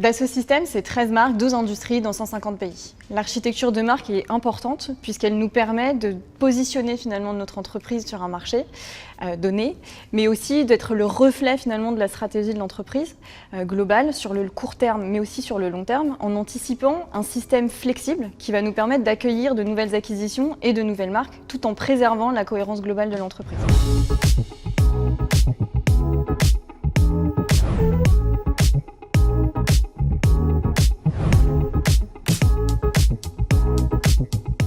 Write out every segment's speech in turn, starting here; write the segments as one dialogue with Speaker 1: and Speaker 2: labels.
Speaker 1: Dassault Systèmes, c'est 13 marques, 12 industries dans 150 pays. L'architecture de marque est importante puisqu'elle nous permet de positionner finalement notre entreprise sur un marché donné, mais aussi d'être le reflet finalement de la stratégie de l'entreprise globale sur le court terme, mais aussi sur le long terme, en anticipant un système flexible qui va nous permettre d'accueillir de nouvelles acquisitions et de nouvelles marques, tout en préservant la cohérence globale de l'entreprise.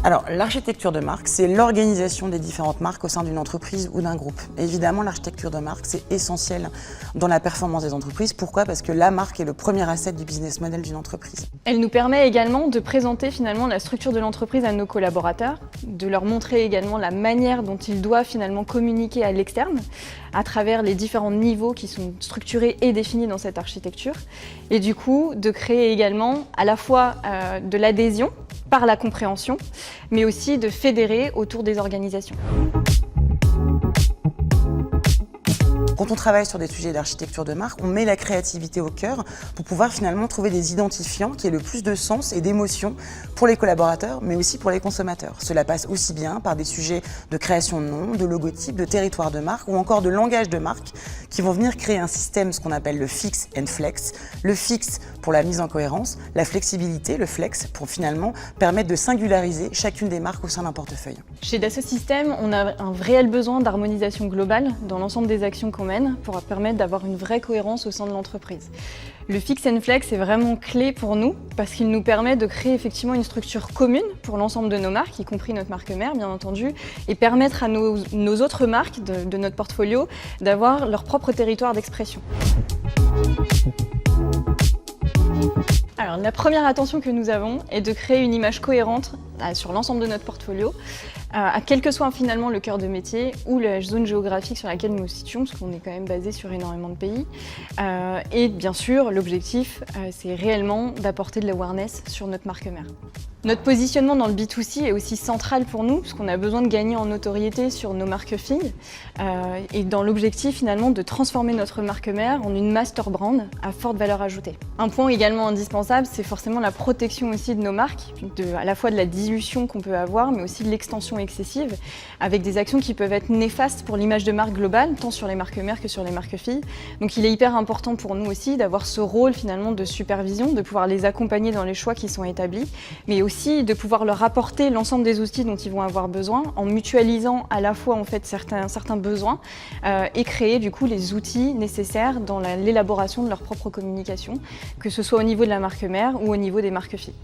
Speaker 2: Alors, l'architecture de marque, c'est l'organisation des différentes marques au sein d'une entreprise ou d'un groupe. Évidemment, l'architecture de marque, c'est essentiel dans la performance des entreprises. Pourquoi ? Parce que la marque est le premier asset du business model d'une entreprise.
Speaker 1: Elle nous permet également de présenter finalement la structure de l'entreprise à nos collaborateurs, de leur montrer également la manière dont ils doivent finalement communiquer à l'externe, à travers les différents niveaux qui sont structurés et définis dans cette architecture. Et du coup, de créer également à la fois de l'adhésion par la compréhension, mais aussi de fédérer autour des organisations.
Speaker 2: Quand on travaille sur des sujets d'architecture de marque, on met la créativité au cœur pour pouvoir finalement trouver des identifiants qui aient le plus de sens et d'émotion pour les collaborateurs, mais aussi pour les consommateurs. Cela passe aussi bien par des sujets de création de noms, de logotypes, de territoire de marque ou encore de langage de marque qui vont venir créer un système, ce qu'on appelle le fix and flex. Le fixe pour la mise en cohérence, la flexibilité, le flex, pour finalement permettre de singulariser chacune des marques au sein d'un portefeuille.
Speaker 1: Chez Dassault Systèmes, on a un réel besoin d'harmonisation globale dans l'ensemble des actions qu'on mène pour permettre d'avoir une vraie cohérence au sein de l'entreprise. Le fix and flex est vraiment clé pour nous parce qu'il nous permet de créer effectivement une structure commune pour l'ensemble de nos marques, y compris notre marque mère bien entendu, et permettre à nos autres marques de notre portfolio d'avoir leur propre territoire d'expression. Alors, la première attention que nous avons est de créer une image cohérente sur l'ensemble de notre portfolio, à quel que soit finalement le cœur de métier ou la zone géographique sur laquelle nous nous situons, parce qu'on est quand même basé sur énormément de pays. Et bien sûr, l'objectif, c'est réellement d'apporter de l'awareness sur notre marque mère. Notre positionnement dans le B2C est aussi central pour nous, parce qu'on a besoin de gagner en notoriété sur nos marques filles, et dans l'objectif finalement de transformer notre marque mère en une master brand à forte valeur ajoutée. Un point également indispensable, c'est forcément la protection aussi de nos marques, à la fois de la dilution qu'on peut avoir, mais aussi de l'extension excessive, avec des actions qui peuvent être néfastes pour l'image de marque globale, tant sur les marques mères que sur les marques filles. Donc il est hyper important pour nous aussi d'avoir ce rôle finalement de supervision, de pouvoir les accompagner dans les choix qui sont établis, mais aussi de pouvoir leur apporter l'ensemble des outils dont ils vont avoir besoin en mutualisant à la fois en fait certains besoins et créer du coup les outils nécessaires dans l'élaboration de leur propre communication, que ce soit au niveau de la marque mère ou au niveau des marques filles.